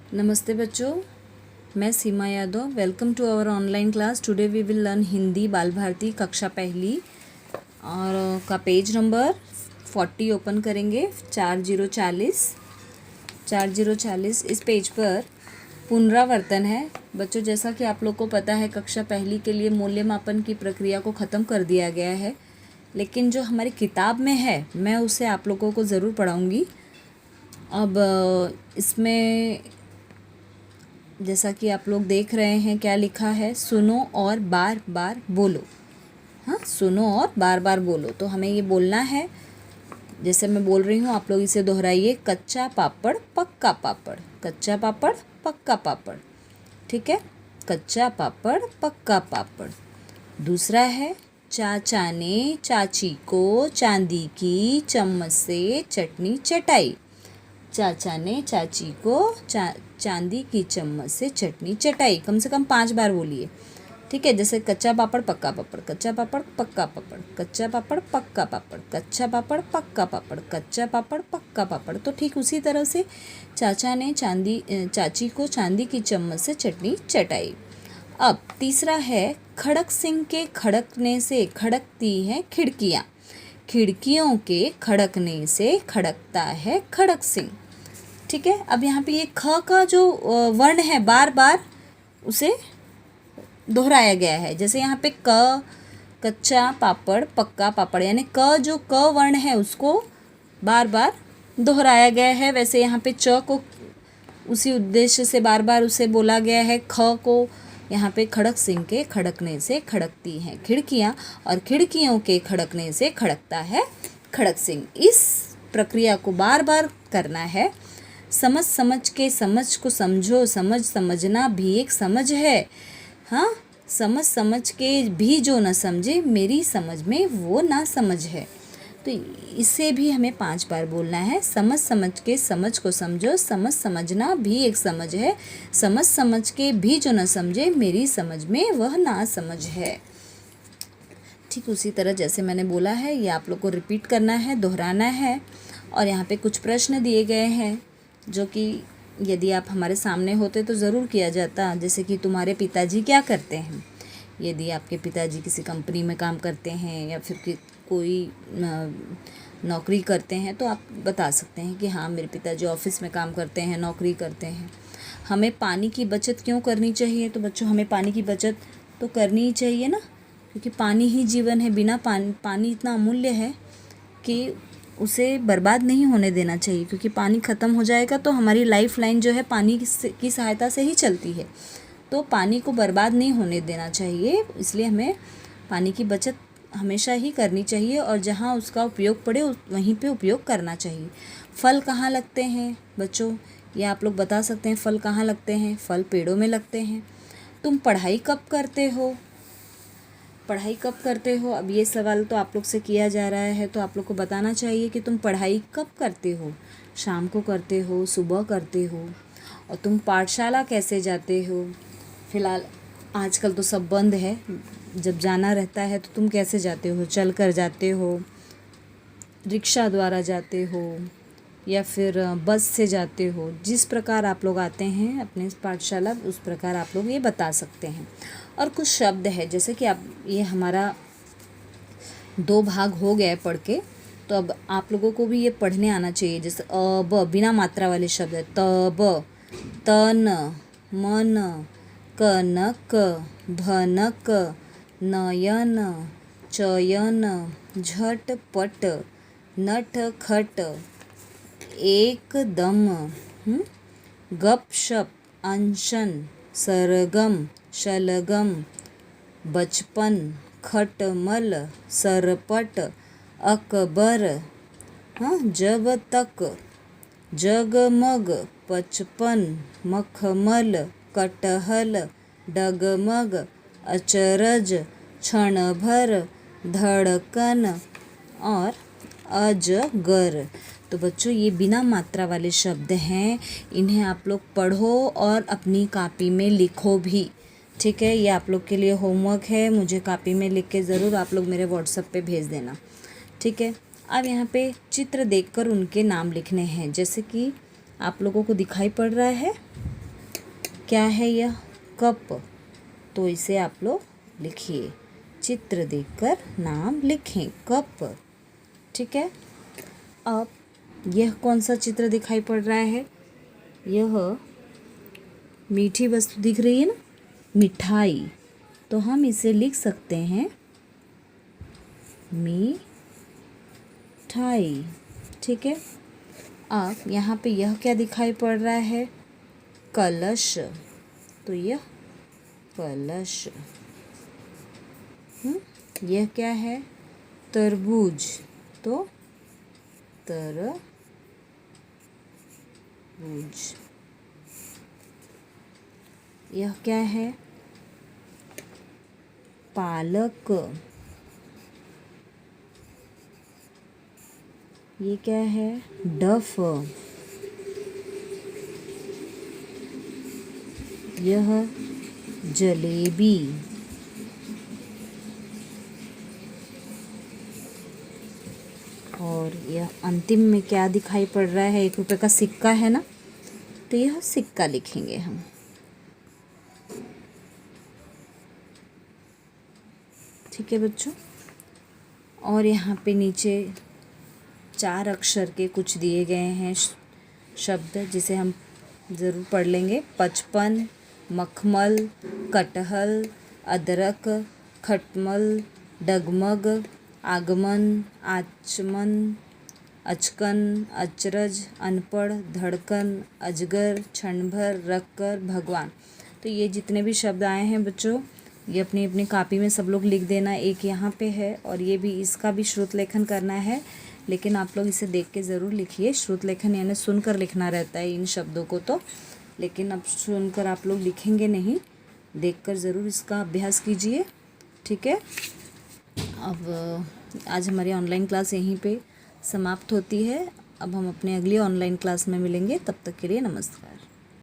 नमस्ते बच्चों, मैं Seema Yadav. Welcome to our online class. Today we will learn Hindi Bal Bharati कक्षा पहली और का पेज नंबर 40 ओपन करेंगे। 4040 इस पेज पर पुनरावर्तन है। बच्चों, जैसा कि आप लोग को पता है, कक्षा पहली के लिए मूल्यमापन की प्रक्रिया को ख़त्म कर दिया गया है, लेकिन जो हमारी किताब में है मैं उसे आप लोगों को ज़रूर पढ़ाऊँगी। अब इसमें जैसा कि आप लोग देख रहे हैं क्या लिखा है, सुनो और बार बार बोलो। हाँ, सुनो और बार बार बोलो। तो हमें ये बोलना है, जैसे मैं बोल रही हूँ आप लोग इसे दोहराइए। कच्चा पापड़ पक्का पापड़, कच्चा पापड़ पक्का पापड़। ठीक है, कच्चा पापड़ पक्का पापड़। दूसरा है, चाचा ने चाची को चांदी की चम्मच से चटनी चटाई। चाचा ने चाची को चांदी की चम्मच से चटनी चटाई। कम से कम 5 बार बोलिए। ठीक है, जैसे कच्चा पापड़ पक्का पापड़, कच्चा पापड़ पक्का पापड़, कच्चा पापड़ पक्का पापड़, कच्चा पापड़ पक्का पापड़, कच्चा पापड़ पक्का पापड़। तो ठीक उसी तरह से चाचा ने चाची को चांदी की चम्मच से चटनी चटाई। अब तीसरा है, खड़क सिंह के खड़कने से खड़कती हैं खिड़कियाँ। खिड़कियों के खड़कने से खड़कता है खड़क सिंह। ठीक है, अब यहाँ पे ये ख का जो वर्ण है बार बार उसे दोहराया गया है। जैसे यहाँ पे क, कच्चा पापड़ पक्का पापड़, यानी क जो क वर्ण है उसको बार बार दोहराया गया है। वैसे यहाँ पे च को उसी उद्देश्य से बार बार उसे बोला गया है। ख को यहाँ पे खड़क सिंह के खड़कने से खड़कती हैं खिड़कियाँ, और खिड़कियों के खड़कने से खड़कता है खड़क सिंह। इस प्रक्रिया को बार बार करना है। समझ समझ के समझ को समझो, समझ समझना भी एक समझ है। हाँ, समझ समझ के भी जो न समझे मेरी समझ में वो ना समझ है। तो इसे भी हमें 5 बार बोलना है। समझ समझ के समझ को समझो, समझ समझना भी एक समझ है। समझ समझ के भी जो न समझे मेरी समझ में वह ना समझ है। ठीक उसी तरह जैसे मैंने बोला है, ये आप लोग को रिपीट करना है, दोहराना है। और यहाँ पे कुछ प्रश्न दिए गए हैं जो कि यदि आप हमारे सामने होते तो ज़रूर किया जाता। जैसे कि तुम्हारे पिताजी क्या करते हैं। यदि आपके पिताजी किसी कंपनी में काम करते हैं या फिर कोई नौकरी करते हैं तो आप बता सकते हैं कि हाँ, मेरे पिताजी ऑफिस में काम करते हैं, नौकरी करते हैं। हमें पानी की बचत क्यों करनी चाहिए। तो बच्चों, हमें पानी की बचत तो करनी ही चाहिए ना, क्योंकि पानी ही जीवन है। बिना पानी इतना अमूल्य है कि उसे बर्बाद नहीं होने देना चाहिए, क्योंकि पानी ख़त्म हो जाएगा तो हमारी लाइफ लाइन जो है पानी की सहायता से ही चलती है। तो पानी को बर्बाद नहीं होने देना चाहिए, इसलिए हमें पानी की बचत हमेशा ही करनी चाहिए, और जहाँ उसका उपयोग पड़े वहीं पे उपयोग करना चाहिए। फल कहाँ लगते हैं बच्चों, ये आप लोग बता सकते हैं। फल कहाँ लगते हैं। फल पेड़ों में लगते हैं। तुम पढ़ाई कब करते हो। पढ़ाई कब करते हो। अब ये सवाल तो आप लोग से किया जा रहा है, तो आप लोग को बताना चाहिए कि तुम पढ़ाई कब करते हो। शाम को करते हो, सुबह करते हो। और तुम पाठशाला कैसे जाते हो। फ़िलहाल आजकल तो सब बंद है। जब जाना रहता है तो तुम कैसे जाते हो। चल कर जाते हो, रिक्शा द्वारा जाते हो, या फिर बस से जाते हो। जिस प्रकार आप लोग आते हैं अपने पाठशाला, उस प्रकार आप लोग ये बता सकते हैं। और कुछ शब्द है, जैसे कि आप, ये हमारा 2 भाग हो गया है पढ़ के, तो अब आप लोगों को भी ये पढ़ने आना चाहिए। जैसे ब बिना मात्रा वाले शब्द है। तब, तन, मन, कनक, भनक, नयन, चयन, झटपट, नटखट, एकदम, गपशप, अनशन, सरगम, शलगम, बचपन, खटमल, सरपट, अकबर, हाँ, जब तक, जगमग, 55, मखमल, कटहल, डगमग, अचरज, क्षण भर, धड़कन और अजगर। तो बच्चों, ये बिना मात्रा वाले शब्द हैं। इन्हें आप लोग पढ़ो और अपनी कॉपी में लिखो भी। ठीक है, ये आप लोग के लिए होमवर्क है। मुझे कॉपी में लिख के ज़रूर आप लोग मेरे व्हाट्सएप पे भेज देना। ठीक है, अब यहाँ पे चित्र देखकर उनके नाम लिखने हैं, जैसे कि आप लोगों को दिखाई पड़ रहा है। क्या है यह? कप। तो इसे आप लोग लिखिए, चित्र देखकर नाम लिखें, कप। ठीक है। अब यह कौन सा चित्र दिखाई पड़ रहा है? यह मीठी वस्तु दिख रही है ना, मिठाई। तो हम इसे लिख सकते हैं मिठाई। ठीक है। अब यहाँ पे यह क्या दिखाई पड़ रहा है? कलश। तो यह कलश। यह क्या है? तरबूज। तो तरबूज। यह क्या है? पालक। ये क्या है? डफ। यह जलेबी। और यह अंतिम में क्या दिखाई पड़ रहा है? 1 रुपये का सिक्का है ना, तो यह सिक्का लिखेंगे हम। ठीक है बच्चों। और यहाँ पे नीचे 4 अक्षर के कुछ दिए गए हैं शब्द, जिसे हम ज़रूर पढ़ लेंगे। 55, मखमल, कटहल, अदरक, खटमल, डगमग, आगमन, आचमन, अचकन, अचरज, अनपढ़, धड़कन, अजगर, क्षणभर, रखकर, भगवान। तो ये जितने भी शब्द आए हैं बच्चों, ये अपनी अपनी कॉपी में सब लोग लिख देना। एक यहाँ पे है और ये भी, इसका भी श्रुत लेखन करना है, लेकिन आप लोग इसे देख के ज़रूर लिखिए। श्रुत लेखन यानी सुनकर लिखना रहता है इन शब्दों को तो, लेकिन अब सुनकर आप लोग लिखेंगे नहीं, देखकर ज़रूर इसका अभ्यास कीजिए। ठीक है। अब आज हमारी ऑनलाइन क्लास यहीं पे समाप्त होती है। अब हम अपने अगली ऑनलाइन क्लास में मिलेंगे, तब तक के लिए नमस्कार।